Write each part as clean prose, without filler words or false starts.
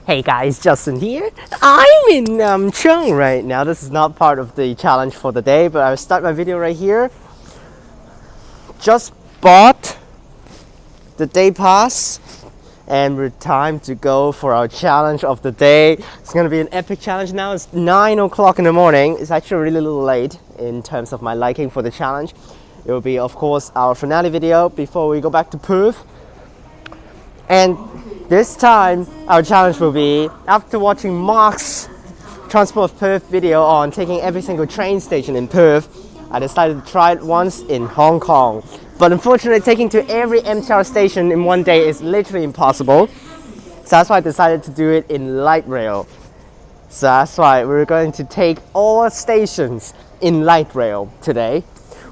Hey guys, Justin here. I'm in Tinsheung right now. This is not part of the challenge for the day, but I'll start my video right here. Just bought the day pass and we're time to go for our challenge of the day. It's gonna be an epic challenge now. It's 9 o'clock in the morning. It's actually really a little late in terms of my liking for the challenge. It will be, of course, our finale video before we go back to Perth. And this time, our challenge will be, after watching Mark's Transport Perth video on taking every single train station in Perth, I decided to try it once in Hong Kong. But unfortunately, taking to every MTR station in one day is literally impossible. So that's why I decided to do it in light rail. So that's why we're going to take all stations in light rail today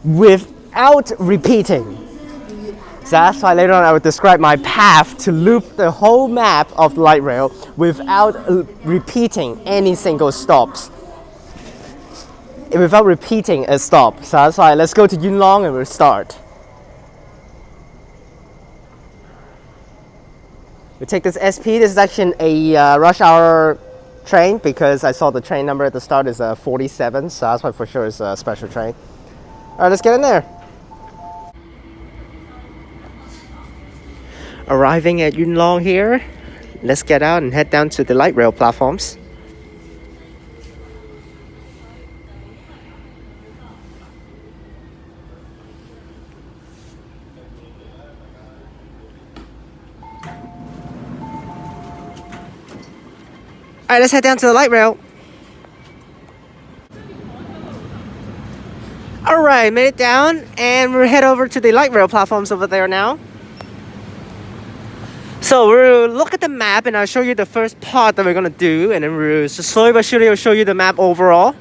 without repeating. So that's why later on I would describe my path to loop the whole map of the light rail without repeating any single stops. Without repeating a stop. So that's why let's go to Yuen Long and we'll start. We take this SP. This is actually a rush hour train because I saw the train number at the start is 47. So that's why for sure it's a special train. Alright, let's get in there. Arriving at Yuen Long here, let's get out and head down to the light rail platforms. Alright, let's head down to the light rail. Alright, made it down and we'll head over to the light rail platforms over there now. So we'll look at the map and I'll show you the first part that we're gonna do, and then we'll slowly but surely show you the map overall.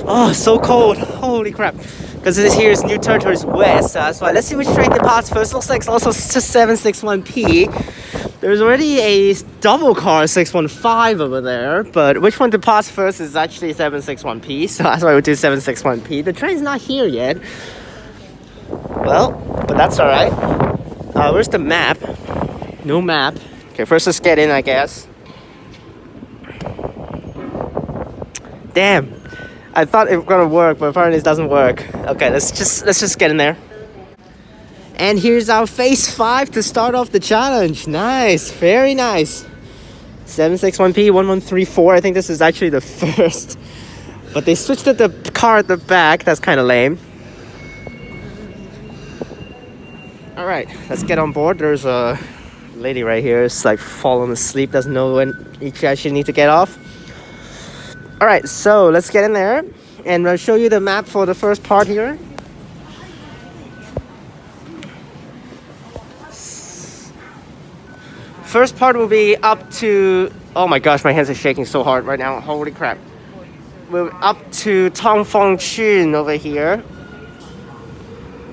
Oh, so cold, holy crap. Because this here is New Territories West, so that's why. Let's see which train departs first. Looks like it's also 761P. There's already a double car 615 over there, but which one departs first is actually 761P, so that's why we'll do 761P. The train's not here yet. Well, but that's alright. Where's the map? No map. Okay, first let's get in, I guess. Damn. I thought it was gonna work, but apparently it doesn't work. Okay, let's just get in there. And here's our phase 5 to start off the challenge. Nice, very nice. 761P 1134. I think this is actually the first, but they switched the car at the back. That's kind of lame. All right, let's get on board. There's a lady right here. It's like falling asleep. Doesn't know when she actually needs to get off. All right, so let's get in there, and I'll show you the map for the first part here. First part will be up to, oh my gosh, my hands are shaking so hard right now. Holy crap. We're up to Tong Fong Chun over here.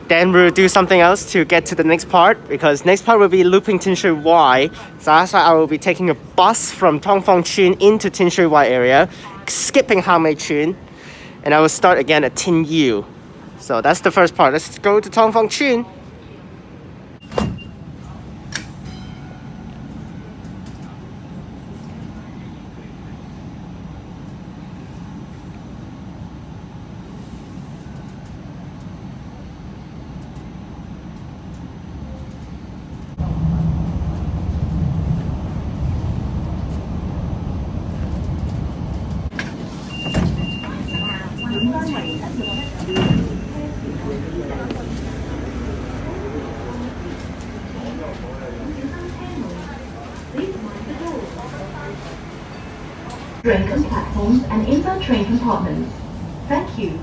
Then we'll do something else to get to the next part, because next part will be looping Tinsheung Y. So that's why I will be taking a bus from Tong Fong Chun into Tinsheung Y area, skipping Hao Mei Chun, and I will start again at Tin Yu. So that's the first part. Let's go to Tong Fong Chun. Broken platforms and inbound train compartments. Thank you.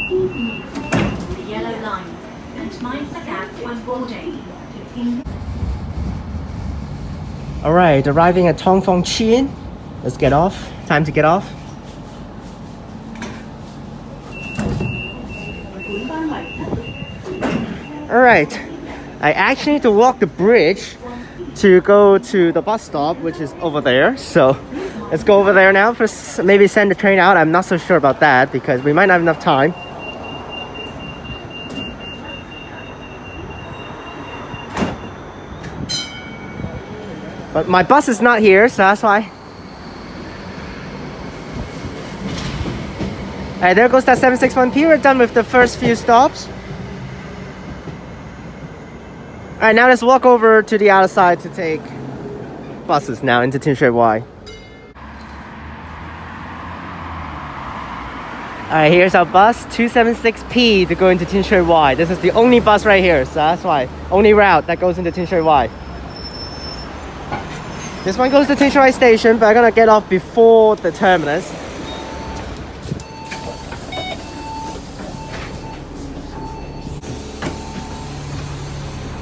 The yellow line, and mind the gap when boarding. Alright, arriving at Tong Fong Chien. Let's get off. Time to get off. Alright, I actually need to walk the bridge to go to the bus stop, which is over there. So let's go over there now. First, maybe send the train out. I'm not so sure about that because we might not have enough time. But my bus is not here, so that's why. Alright, there goes that 761P. We're done with the first few stops. Alright, now let's walk over to the other side to take buses now into Tinsheung Y. Alright, here's our bus, 276P to go into Tinsheung Y. This is the only bus right here, so that's why. Only route that goes into Tinsheung Y. This one goes to Tinsheung Y station, but I'm gonna get off before the terminus.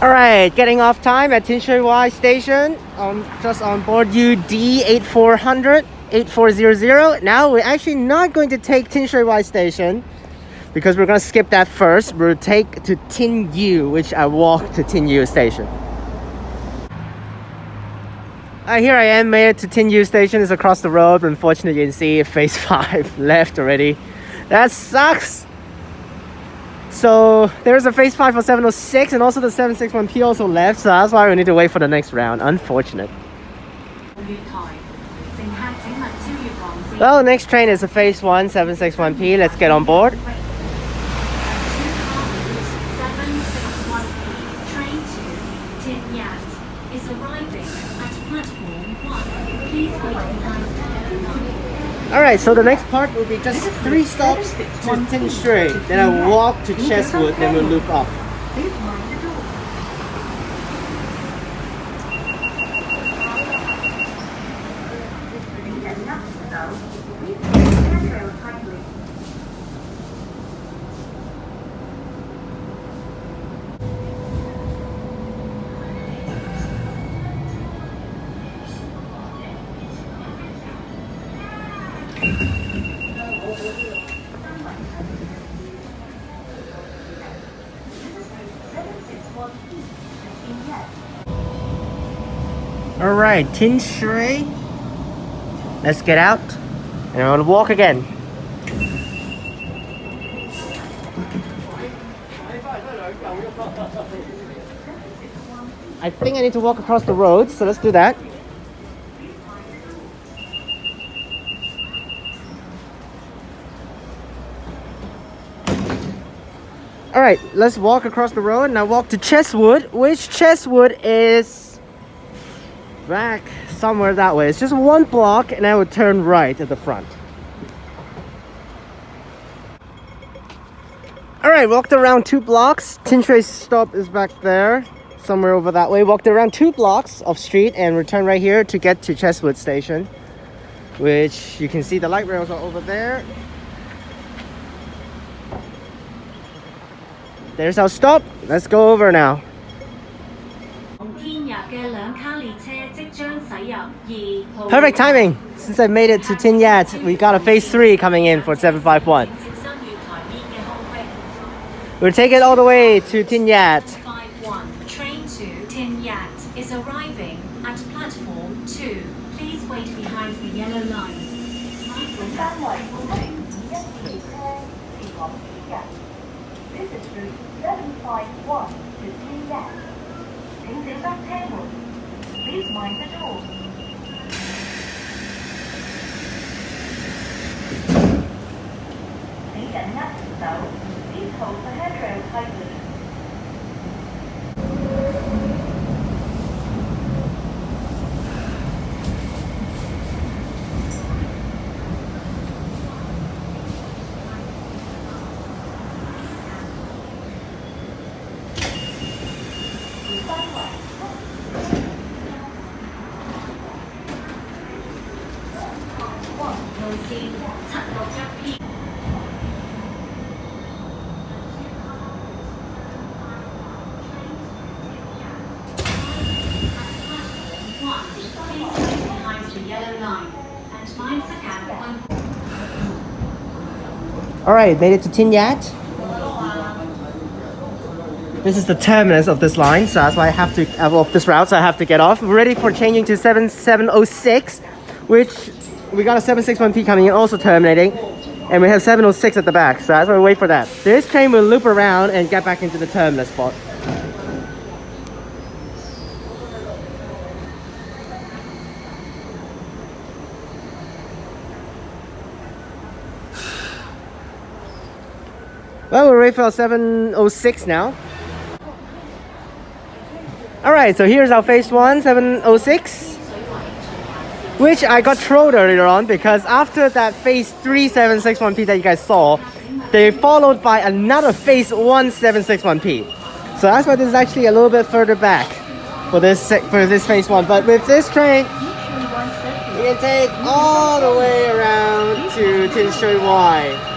Alright, getting off time at Tinsheung Y station. Just on board UD 8400. Now we're actually not going to take Tinsheung Y station because we're gonna skip that first. We'll take to Tin Yu, which I walk to Tin Yu station. Here I am, made it to Tin Yu station. It's across the road. Unfortunately, you can see phase 5 left already. That sucks! So there's a phase 5 for 706 and also the 761P also left. So that's why we need to wait for the next round. Unfortunate. Well, the next train is a phase 1 761P. Let's get on board. Alright, so the next part will be just 3 stops to Tinsheung. Then I walk to Cheswood, then we'll loop up. Alright, Tinsheung. Let's get out. And I'm gonna walk again. I think I need to walk across the road, so let's do that. Alright, let's walk across the road and I walk to Cheswood, which Cheswood is back somewhere that way. It's just 1 block and I would turn right at the front. Alright, walked around 2 blocks. Tinsheung stop is back there, somewhere over that way. Walked around 2 blocks of street and return right here to get to Cheswood station, which you can see the light rails are over there. There's our stop. Let's go over now. Perfect timing! Since I made it to Tin Yat, we got a phase 3 coming in for 751. We'll take it all the way to Tin Yat. Train to Tin Yat is arriving at platform 2. Please wait behind the yellow line. This is route 751 to Tin Yat. Please mind the door. Please hold the handrail tightly. mind the gap when Alright, made it to Tin Yat. This is the terminus of this line, so that's why I have to, of this route, so I have to get off. We're ready for changing to 7706, which we got a 761P coming in, also terminating. And we have 706 at the back, so that's why we wait for that. This train will loop around and get back into the terminus spot. Well, we're ready for our 706 now. Alright, so here's our phase 1, 706. Which I got trolled earlier on because after that phase 3 761P that you guys saw, they followed by another phase 1 761P. So that's why this is actually a little bit further back for this phase 1. But with this train, you can take all the way around to Tinsheung.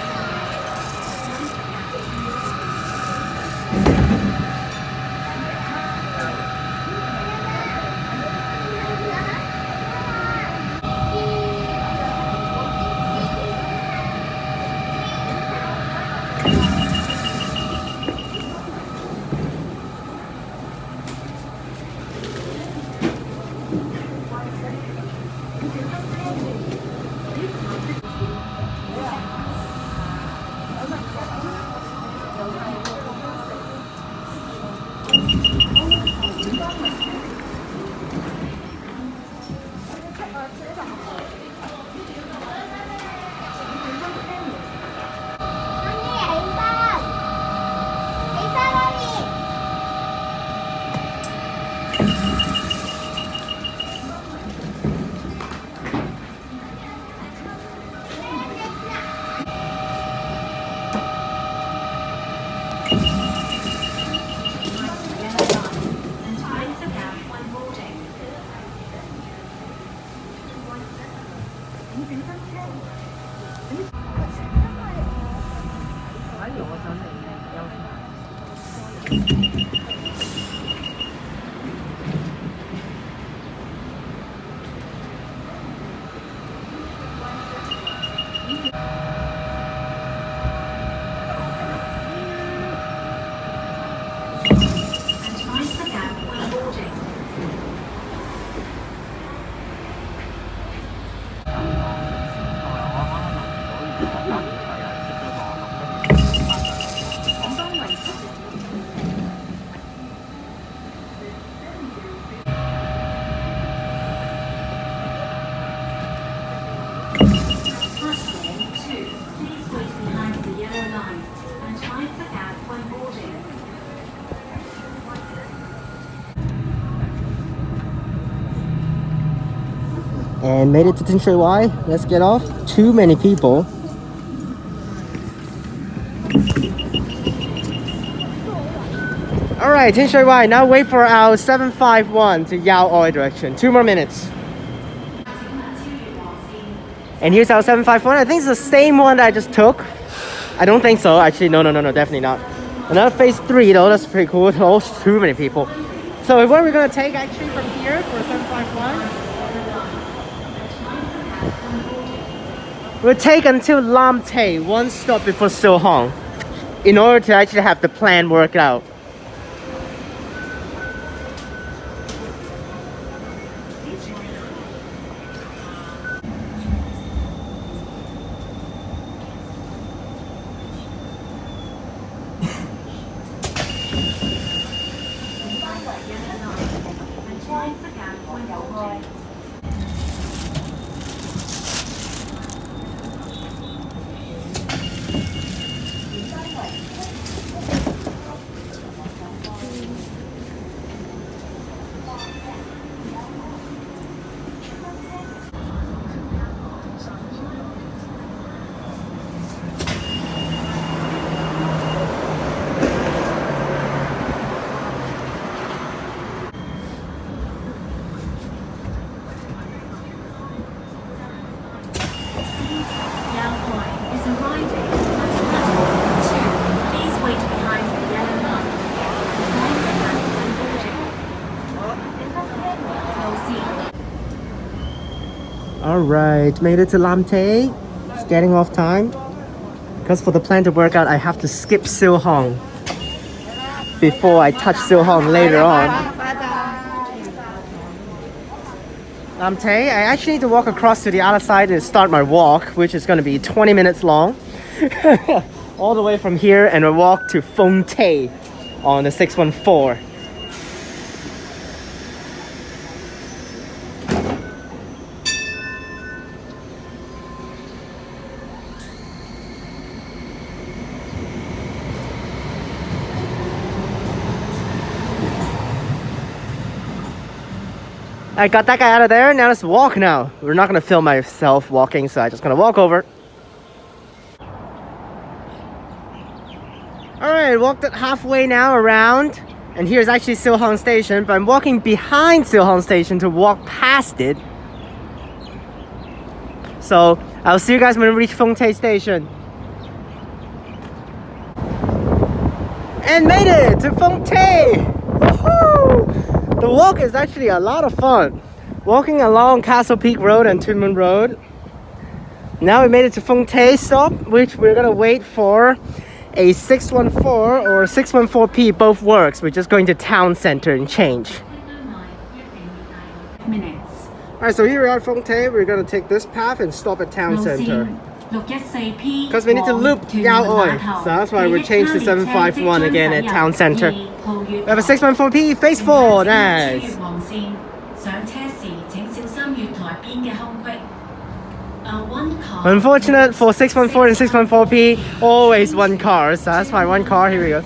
And made it to Tinsheung. Let's get off. Too many people. Alright, Tinsheung. Now wait for our 751 to Yao Oi direction. 2 more minutes. And here's our 751. I think it's the same one that I just took. I don't think so. Actually, no, definitely not. Another phase 3 though. That's pretty cool. Oh, too many people. So what are we going to take actually from here for 751? We'll take until Lam Tay, one stop before Siu Hong, in order to actually have the plan worked out. Alright, made it to Lam Tay. Just getting off time. Because for the plan to work out, I have to skip Siu Hong before I touch Siu Hong later on. Lam Tay, I actually need to walk across to the other side and start my walk, which is going to be 20 minutes long. All the way from here, and I walk to Phong Tay on the 614. I got that guy out of there. Now let's walk now. We're not gonna film myself walking, so I'm just gonna walk over. Alright, walked it halfway now around. And here's actually Siu Hong Station, but I'm walking behind Siu Hong Station to walk past it. So I'll see you guys when we reach Phong Tay Station. And made it to Phong Tay! Woohoo! The walk is actually a lot of fun. Walking along Castle Peak Road and Tuen Mun Road. Now we made it to Phong Tay stop, which we're gonna wait for a 614 or 614P, both works. We're just going to town center and change. Alright, so here we are at Phong Tay. We're gonna take this path and stop at town center. Because we need to loop Yao Oi. So that's why we changed to 751 again at town center. We have a 614P, phase 4, nice. Unfortunate for 614 and 614P, always one car, so that's why one car, here we go. Is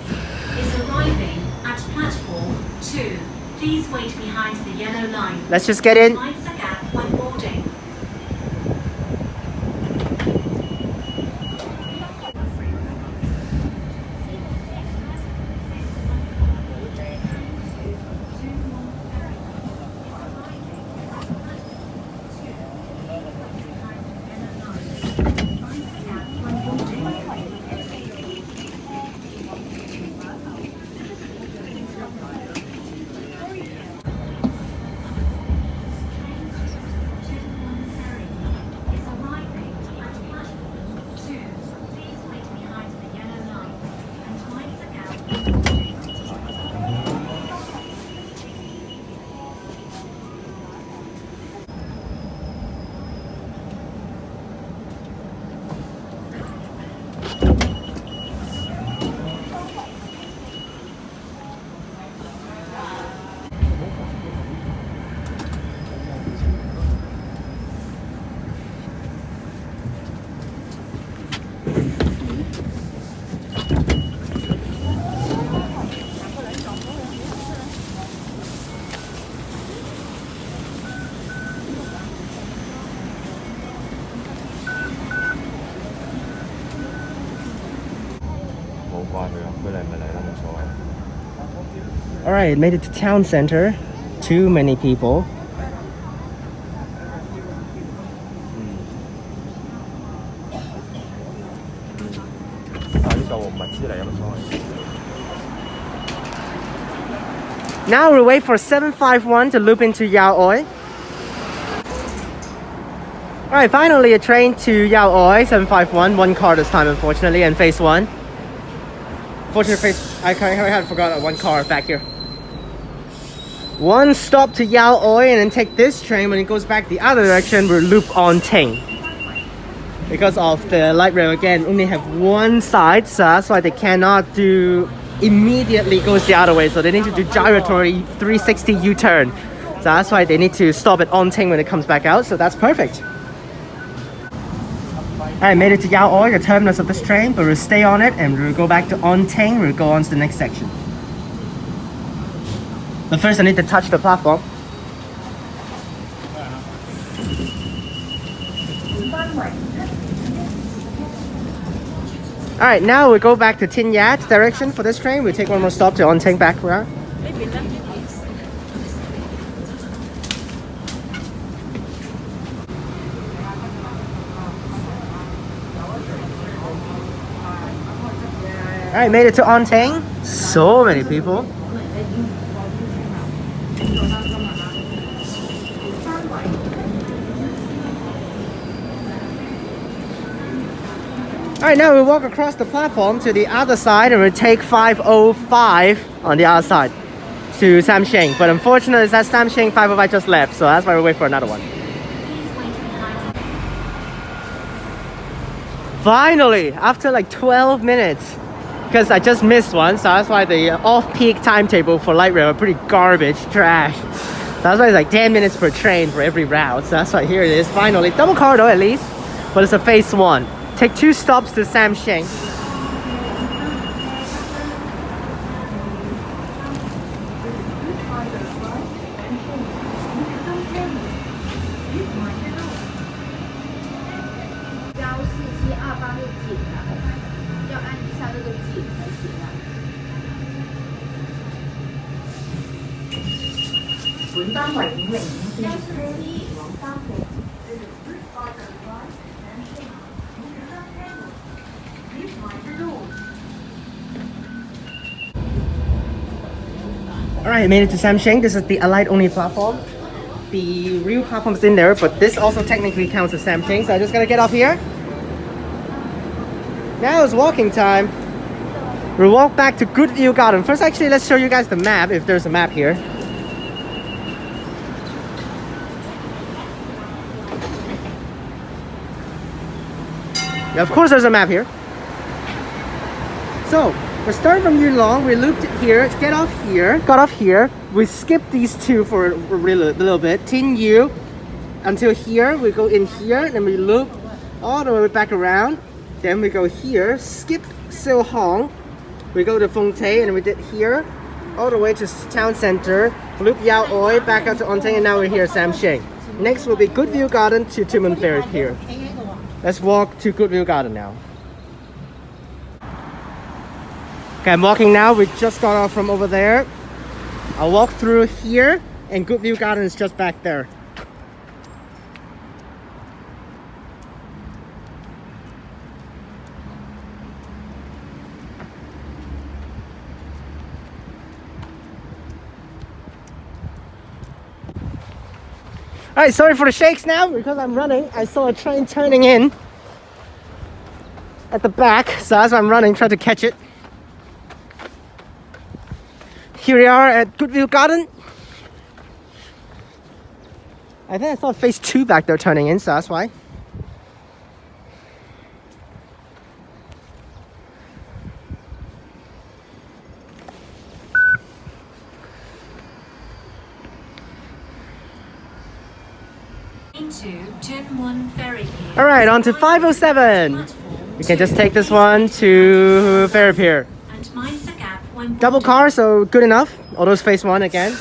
arriving at platform 2. Please wait behind the yellow line. Let's just get in. Mind the gap when boarding. Alright, made it to town center. Too many people. Now we'll wait for 751 to loop into Yao Oi. Alright, finally a train to Yao Oi, 751. One car this time, unfortunately, and phase 1. Fortunately, I had forgot one car back here. One stop to Yao Oi, and then take this train. When it goes back the other direction, we'll loop on Ting. Because of the light rail, again, only have one side, so that's why they cannot do immediately goes the other way. So they need to do gyratory 360 U-turn. So that's why they need to stop at On Ting when it comes back out. So that's perfect. I made it to Yao Oi, the terminus of this train, but we'll stay on it and we'll go back to On Ting. We'll go on to the next section. But first I need to touch the platform. Alright, now we'll go back to Tin Yat direction for this train. We'll take one more stop to On Ting back around. Alright, made it to On Ting. So many people. Alright, now we walk across the platform to the other side and we take 505 on the other side to Tinsheung. But unfortunately, that Tinsheung 505 just left, so that's why we wait for another one. Finally, after like 12 minutes, because I just missed one, so that's why the off-peak timetable for light rail are pretty garbage, trash. So that's why it's like 10 minutes per train for every route. So that's why here it is, finally. Double corridor at least, but it's a phase 1. Take 2 stops to Tinsheung. Alright, I made it to Tinsheung. This is the Alight only platform. The real platform is in there, but this also technically counts as Tinsheung, so I just gotta get off here. Now it's walking time. We'll walk back to Goodview Garden. First, actually, let's show you guys the map, if there's a map here. Yeah, of course there's a map here. So, we start from Yulong, we looped here, got off here. We skip these two for a little bit. Tinsheung until here, we go in here, then we loop all the way back around. Then we go here, skip Siu Hong. We go to Phong Tay, and we did here, all the way to town center, loop Yao Oi, back out to Onteng, and now we're here at Tinsheung. Next will be Goodview Garden to Tin Mun Ferry Pier. Let's walk to Goodview Garden now. Okay, I'm walking now. We just got off from over there. I'll walk through here, and Goodview Garden is just back there. Alright, sorry for the shakes now because I'm running. I saw a train turning in at the back, so as I'm running, try to catch it. Here we are at Goodview Garden. I think I saw phase 2 back there turning in, so that's why. Alright, on to 507. You can just take this one to Fairview Pier. Double car, so good enough. Although it's phase 1 again.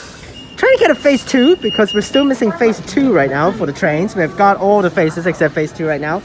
Trying to get a phase 2 because we're still missing phase 2 right now for the trains. We've got all the phases except phase 2 right now.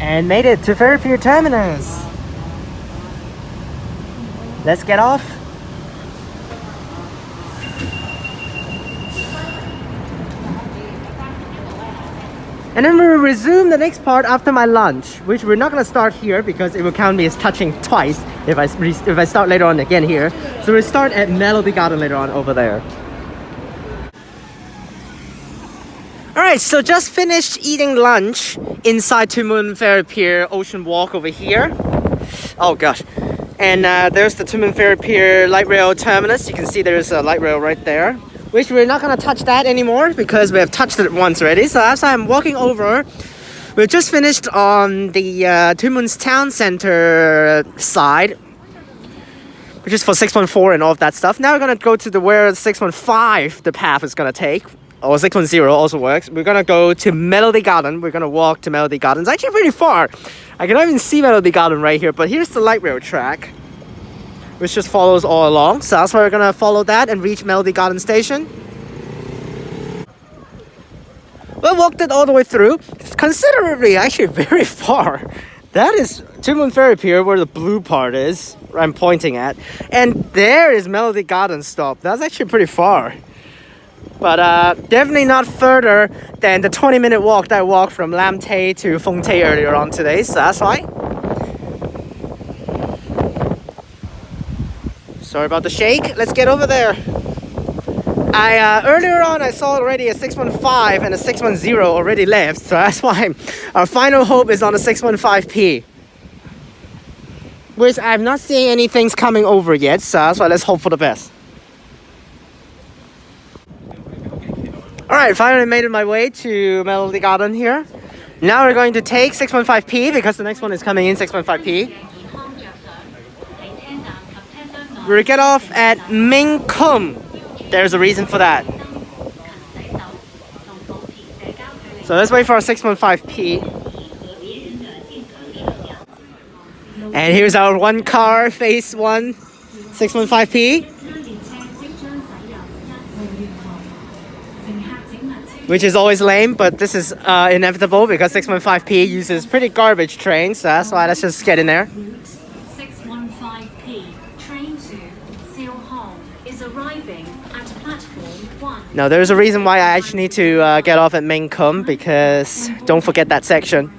And made it to Fairview Terminus. Let's get off. And then we'll resume the next part after my lunch, which we're not going to start here because it will count me as touching twice if I start later on again here. So we'll start at Melody Garden later on over there. Alright, so just finished eating lunch inside Tin Mun Ferry Pier Ocean Walk over here. Oh gosh. And there's the Tin Mun Ferry Pier light rail terminus. You can see there's a light rail right there, which we're not going to touch that anymore because we have touched it once already. So as I'm walking over, we just finished on the Tin Mun's town center side, which is for 6.4 and all of that stuff. Now we're going to go to the where 6.5 the path is going to take. Or 6.0 also works. We're gonna go to Melody Garden. We're gonna walk to Melody Garden. It's actually pretty far. I cannot even see Melody Garden right here, but here's the light rail track. which just follows all along. So that's why we're gonna follow that and reach Melody Garden Station. We walked it all the way through. It's considerably, actually very far. That is Two Moon Ferry Pier, where the blue part is, I'm pointing at. And there is Melody Garden stop. That's actually pretty far. But definitely not further than the 20-minute walk that I walked from Lam Tay to Phong Tay earlier on today. So that's why. Sorry about the shake. Let's get over there. Earlier on I saw already a 615 and a 610 already left, so that's why our final hope is on the 615p, which I'm not seeing anything's coming over yet, so that's why let's hope for the best. Alright, finally made it my way to Melody Garden here. Now we're going to take 615p because the next one is coming in 615p. We'll get off at Ming Kum. There's a reason for that. So let's wait for our 615p. And here's our one car, phase 1, 615p. Which is always lame, but this is inevitable because 615p uses pretty garbage trains, so that's why let's just get in there. 615p, train to Siu Hong is arriving at platform 1. Now there's a reason why I actually need to get off at Ming Kum, because don't forget that section.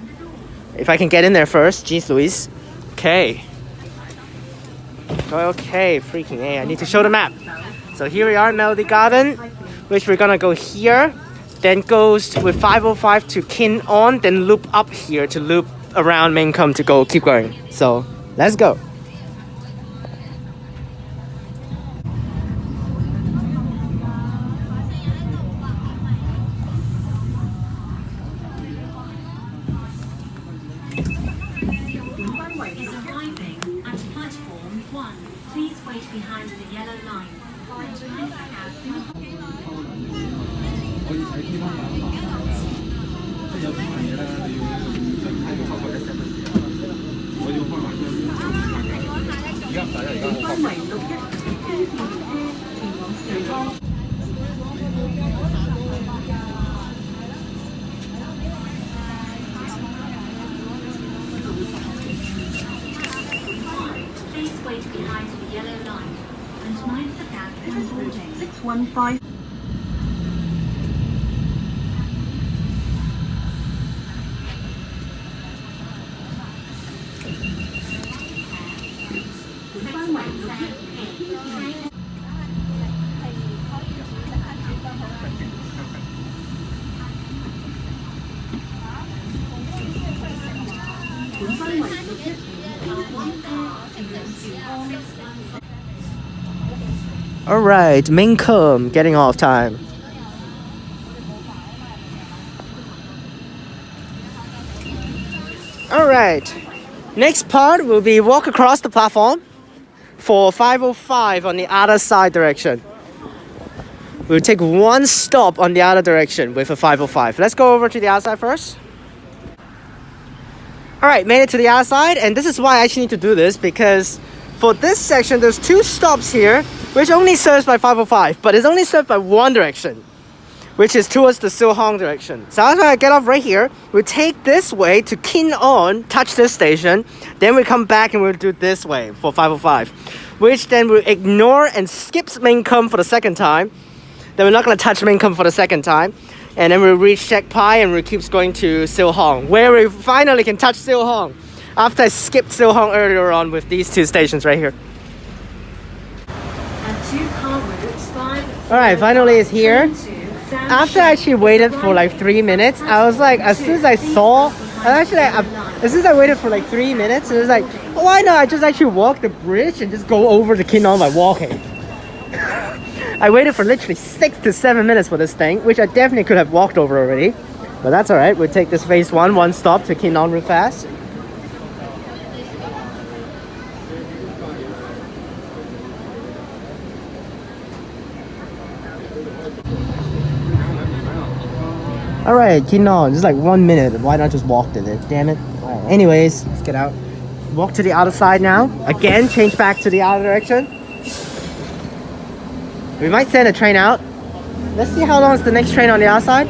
If I can get in there first, geez Louise. Okay. Okay, freaking A, I need to show the map. So here we are in Melody Garden, which we're gonna go here. Then goes with 505 to Kin On, then loop up here to loop around Ming Kum to go keep going. So let's go. Is arriving at platform 1. Please wait behind the yellow line. Please wait behind the yellow line and mind the gap in boarding. 615. Alright, Ming Kum, getting off time. Alright, next part will be walk across the platform for 505 on the other side direction. We'll take one stop on the other direction with a 505. Let's go over to the other side first. Alright, made it to the other side, and this is why I actually need to do this, because for this section there's two stops here which only serves by 505, but it's only served by one direction, which is towards the Siu Hong direction. So that's why I get off right here. We take this way to Kin On, touch this station, then we come back and we'll do this way for 505, which then we'll ignore and skips Ming Kum for the second time. Then we're not going to touch Ming Kum for the second time, and then we'll reach Shek Pai and we keep going to Siu Hong, where we finally can touch Siu Hong after I skipped Siu Hong earlier on with these two stations right here. Alright, finally it's here. After I actually waited for like 3 minutes, I was like, as soon as I saw, as soon as I waited for like 3 minutes, it was like, why not I just actually walk the bridge and just go over to Kin On by walking. I waited for literally 6 to 7 minutes for this thing, which I definitely could have walked over already. But that's alright, we'll take this phase 1, one stop to Kin On real fast. Alright, Kin On, just like 1 minute. Why not just walk to it? Damn it. Alright, anyways, let's get out. walk to the other side now. Again, change back to the other direction. We might send a train out. Let's see how long is the next train on the other side.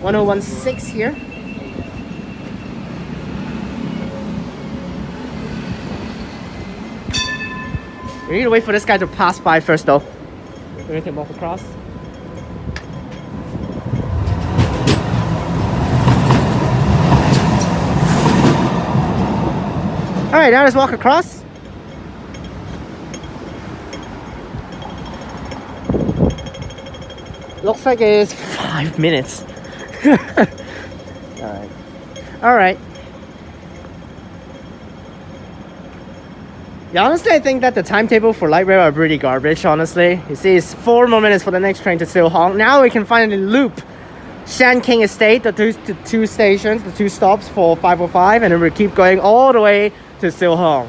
1016 here. We need to wait for this guy to pass by first though. We're going to walk across. Alright, now let's walk across. Looks like it's 5 minutes. Alright. Alright. Yeah, honestly, I think that the timetable for light rail are pretty garbage, honestly. You see, it's 4 more minutes for the next train to Siu Hong. Now we can finally loop Shanking Estate, the two stations, the 2 stops for 505, and then we keep going all the way to Siu Hong.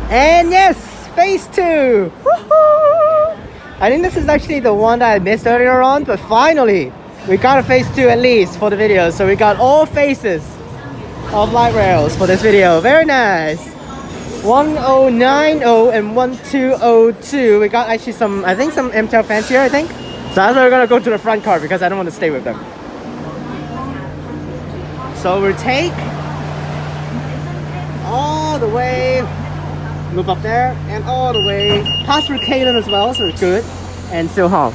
And yes, phase 2! Woohoo! I think this is actually the one that I missed earlier on, but finally, we got a phase 2 at least for the video. So we got all phases of light rails for this video. Very nice. 1090 and 1202. We got actually some, I think some MTR fans here, I think. So that's why we're gonna go to the front car because I don't want to stay with them. So we take all the way, loop up there, and all the way past through Kalen as well, so it's good. And Siu Hong.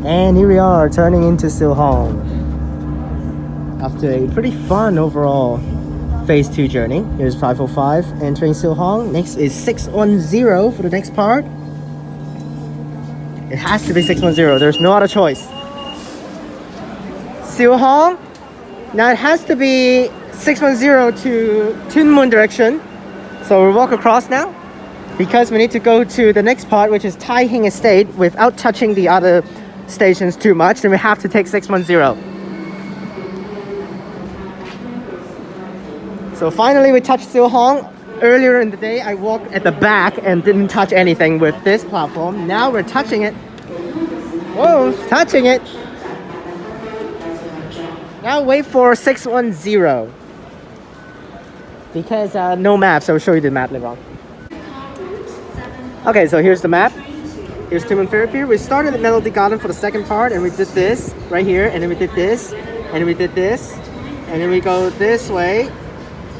And here we are turning into Siu Hong after a pretty fun overall phase 2 journey. Here's 505 entering Siu Hong. Next is 610 for the next part. It has to be 610. There's no other choice. Siu Hong. Now it has to be 610 to Tinsheung direction. So we'll walk across now because we need to go to the next part, which is Tinsheung Estate, without touching the other stations too much. Then we have to take 610. So finally we touched Siu Hong. Earlier in the day I walked at the back and didn't touch anything with this platform. Now we're touching it. Whoa, touching it. Now wait for 610. Because no map, so I'll show you the map later on. Okay, so here's the map. Here's Tinsheung Fairview. We started at Melody Garden for the second part, and we did this right here, and then we did this, and then we did this, and then we go this way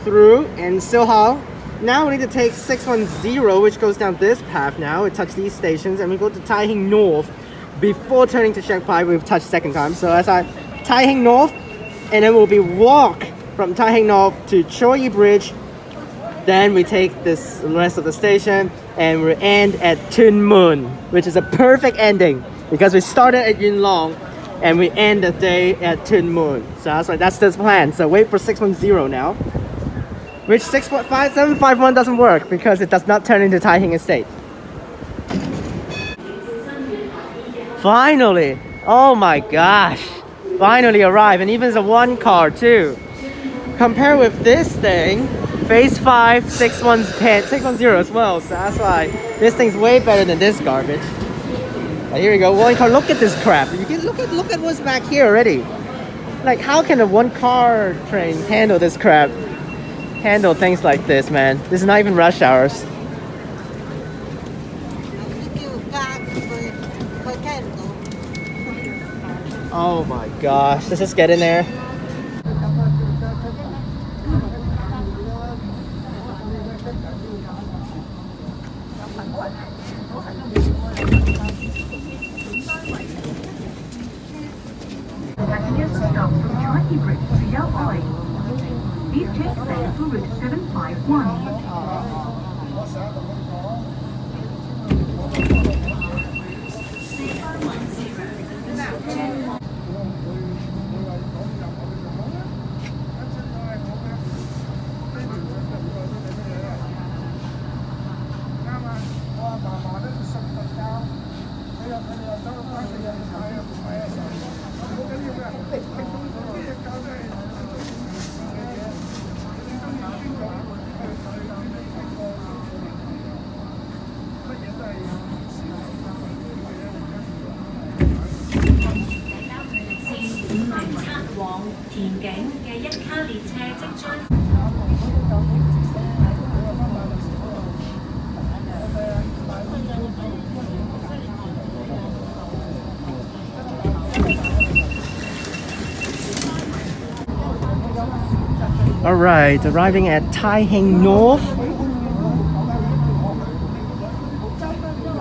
through and Siu Hong. Now we need to take 610, which goes down this path now. We touch these stations, and we go to Tinsheung North before turning to Shang Pai. We've touched second time. So as I Tinsheung North, and then we'll be walk from Tinsheung North to Choi Yi Bridge. Then we take this rest of the station and we end at Tinsheung, which is a perfect ending because we started at Yuen Long and we end the day at Tinsheung. So that's the plan. So wait for 610 now. Which 751 doesn't work because it does not turn into Tinsheung Estate. Finally! Oh my gosh! Finally arrived, and even it's a one car too. Compared with this thing, phase 5, 610 as well. So that's why this thing's way better than this garbage. But here we go, one car. Look at this crap. You can look at what's back here already. Like, how can a one car train handle this crap? Handle things like this, man. This is not even rush hours. Oh my gosh, let's just get in there. These change lanes for route 751. Alright, arriving at Tinsheung North.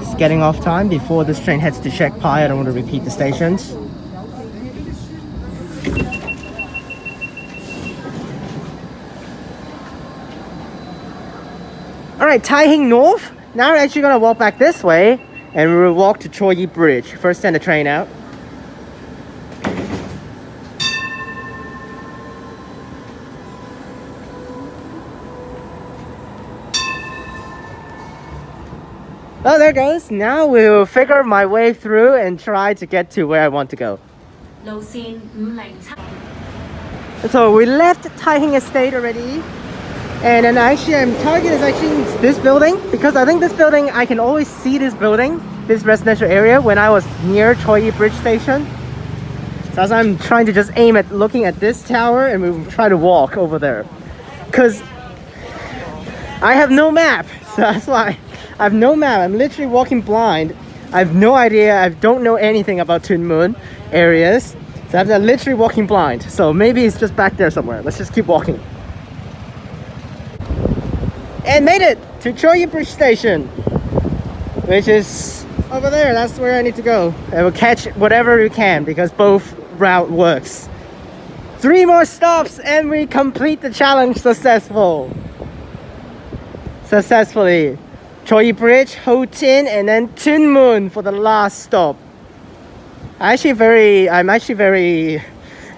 It's getting off time before this train heads to Shek Pai. I don't want to repeat the stations. Alright, Tinsheung North. Now we're actually going to walk back this way and we will walk to Choi Yi Bridge. First send the train out. Oh, there it goes. Now we'll figure my way through and try to get to where I want to go. So we left Tinsheung Estate already. And then actually target is actually this building because I think this building, I can always see this building, this residential area when I was near Choi Yi Bridge Station. So as I'm trying to just aim at looking at this tower and we'll try to walk over there. Because I have no map. So that's why I have no map. I'm literally walking blind. I have no idea. I don't know anything about Tinsheung areas. So I'm literally walking blind. So maybe it's just back there somewhere. Let's just keep walking. And made it to Choi Yi Bridge Station, which is over there. That's where I need to go. I will catch whatever we can because both route works. 3 more stops and we complete the challenge successfully. Choi Bridge, Ho Tin, and then Tin Moon for the last stop. I'm actually very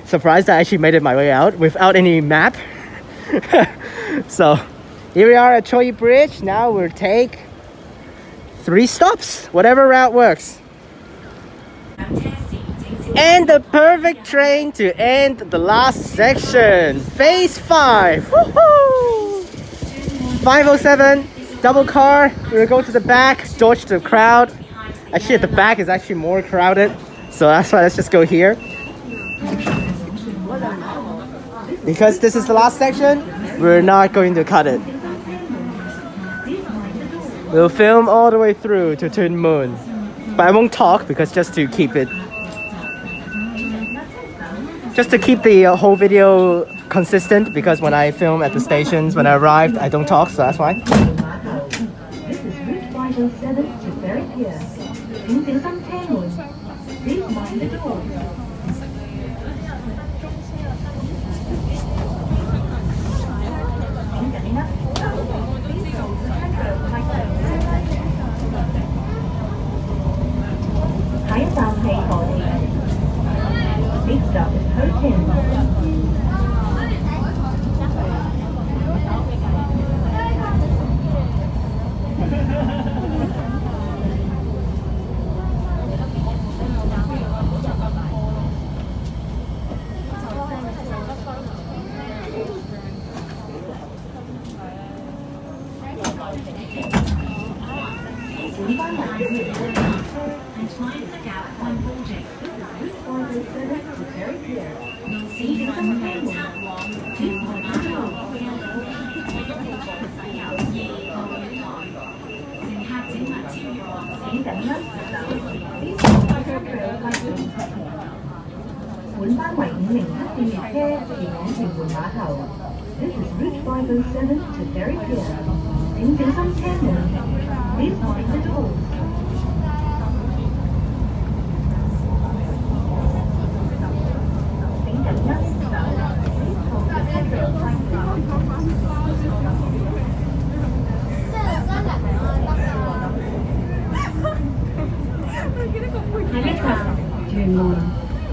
surprised I actually made it my way out without any map. So here we are at Choi Bridge. Now we'll take 3 stops, whatever route works. And the perfect train to end the last section, phase 5. Woohoo! 507, double car. We'll go to the back, dodge the crowd. Actually, at the back is actually more crowded, so that's why let's just go here. Because this is the last section, we're not going to cut it. We'll film all the way through to Tin Moon, but I won't talk because just to keep the whole video consistent, because when I film at the stations, when I arrived, I don't talk, so that's why. Next stop is Ho Tin. 本班為5名黑線列車前往屯門碼頭。This is Route 507 to Ferry Pier. 請小心車門。Please mind the doors. 請緊握手。Please hold the handle tightly. 下一站屯門，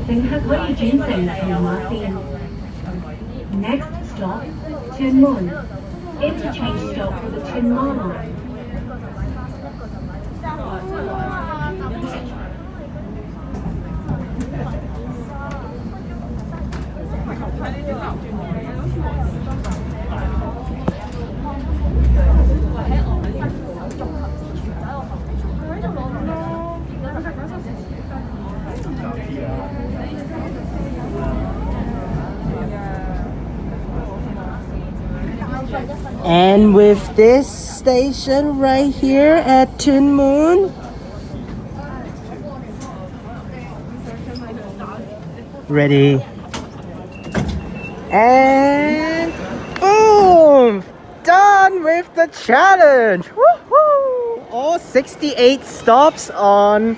乘客可以轉乘屯馬線。Next stop, Tin Moon. Interchange stop for the Tin Moon line. And with this station right here at Tin Moon, ready, and boom, done with the challenge. Woohoo! All 68 stops on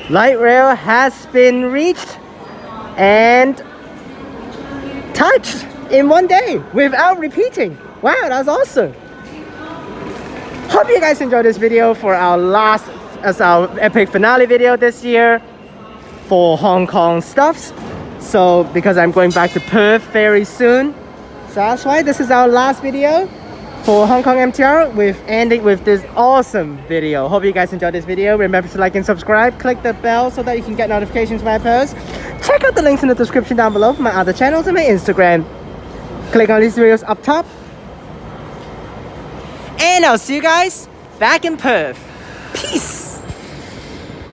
light rail has been reached and touched in one day without repeating. Wow, that was awesome. Hope you guys enjoyed this video for our epic finale video this year for Hong Kong stuffs. So because I'm going back to Perth very soon, so that's why this is our last video for Hong Kong MTR, with ending with this awesome video. Hope you guys enjoyed this video. Remember to like and subscribe, click the bell so that you can get notifications when I post. Check out the links in the description down below for my other channels and my Instagram. Click on these videos up top. And I'll see you guys back in Perth. Peace!